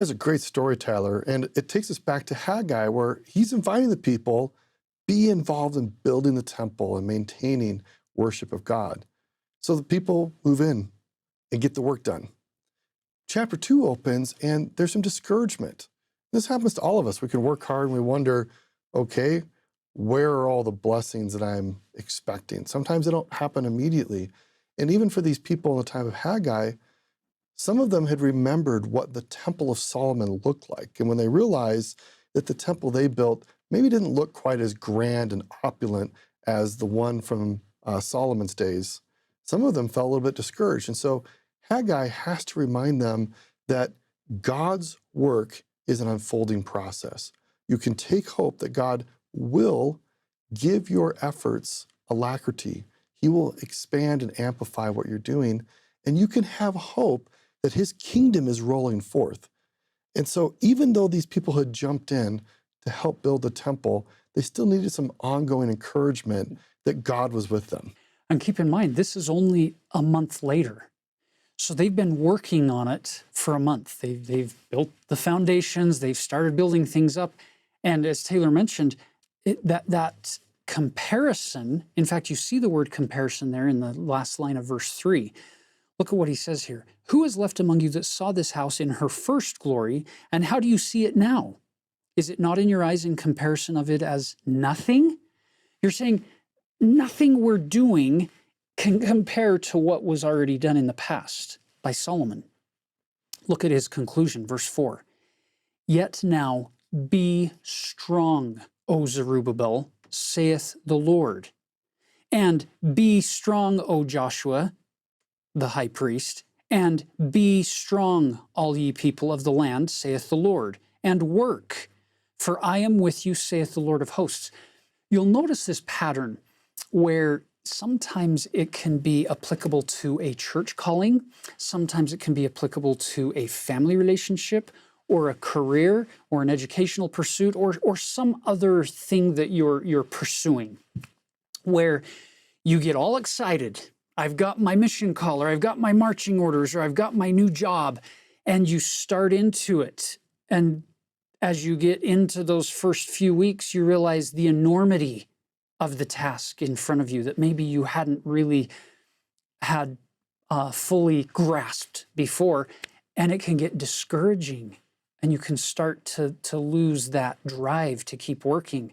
He's a great storyteller, and it takes us back to Haggai, where he's inviting the people be involved in building the temple and maintaining worship of God. So the people move in and get the work done. Chapter 2 opens, and there's some discouragement. This happens to all of us. We can work hard and we wonder, okay, where are all the blessings that I'm expecting? Sometimes they don't happen immediately. And even for these people in the time of Haggai, some of them had remembered what the Temple of Solomon looked like. And when they realized that the temple they built maybe didn't look quite as grand and opulent as the one from Solomon's days, some of them felt a little bit discouraged. And so Haggai has to remind them that God's work is an unfolding process. You can take hope that God will give your efforts alacrity. He will expand and amplify what you're doing, and you can have hope that his kingdom is rolling forth. And so even though these people had jumped in to help build the temple, they still needed some ongoing encouragement that God was with them. And keep in mind, this is only a month later. So they've been working on it for a month. They've built the foundations, they've started building things up. And as Taylor mentioned, that comparison, in fact, you see the word comparison there in the last line of verse 3. Look at what he says here. Who is left among you that saw this house in her first glory, and how do you see it now? Is it not in your eyes in comparison of it as nothing? You're saying nothing we're doing can compare to what was already done in the past by Solomon. Look at his conclusion, verse 4. Yet now be strong, O Zerubbabel, saith the Lord. And be strong, O Joshua, the high priest, and be strong, all ye people of the land, saith the Lord, and work, for I am with you, saith the Lord of hosts. You'll notice this pattern where sometimes it can be applicable to a church calling, sometimes it can be applicable to a family relationship, or a career, or an educational pursuit, or some other thing that you're pursuing, where you get all excited. I've got my mission call, or I've got my marching orders, or I've got my new job, and you start into it. And as you get into those first few weeks, you realize the enormity of the task in front of you that maybe you hadn't really had fully grasped before, and it can get discouraging, and you can start to lose that drive to keep working.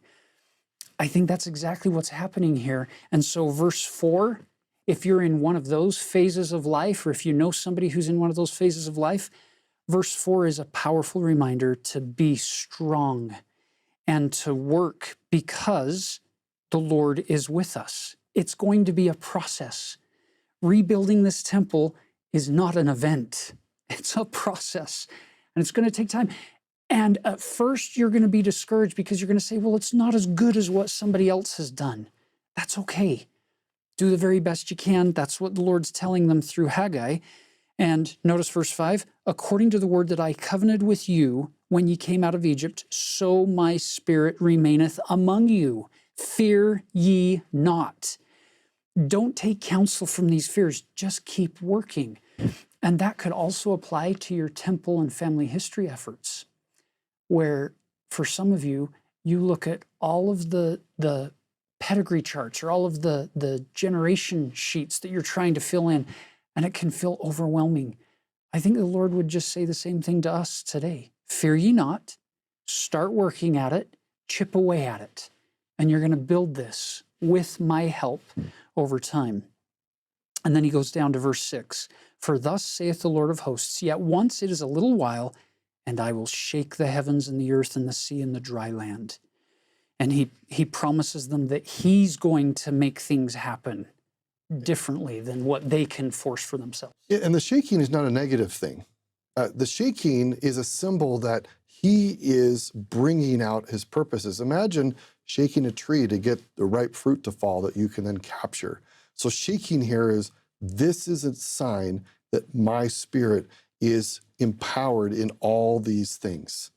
I think that's exactly what's happening here. And so verse 4, if you're in one of those phases of life, or if you know somebody who's in one of those phases of life, verse 4 is a powerful reminder to be strong and to work because the Lord is with us. It's going to be a process. Rebuilding this temple is not an event. It's a process, and it's going to take time. And at first, you're going to be discouraged because you're going to say, well, it's not as good as what somebody else has done. That's okay. Do the very best you can. That's what the Lord's telling them through Haggai. And notice verse 5, according to the word that I covenanted with you when ye came out of Egypt, so my spirit remaineth among you. Fear ye not. Don't take counsel from these fears. Just keep working. And that could also apply to your temple and family history efforts, where for some of you, you look at all of the pedigree charts or all of the generation sheets that you're trying to fill in, and it can feel overwhelming. I think the Lord would just say the same thing to us today. Fear ye not. Start working at it. Chip away at it. And you're going to build this with my help over time. And then he goes down to verse 6. For thus saith the Lord of hosts, yet once it is a little while, and I will shake the heavens and the earth and the sea and the dry land. And he promises them that he's going to make things happen differently than what they can force for themselves. Yeah, and the shaking is not a negative thing. The shaking is a symbol that he is bringing out his purposes. Imagine shaking a tree to get the ripe fruit to fall that you can then capture. So shaking here is, this is a sign that my spirit is empowered in all these things.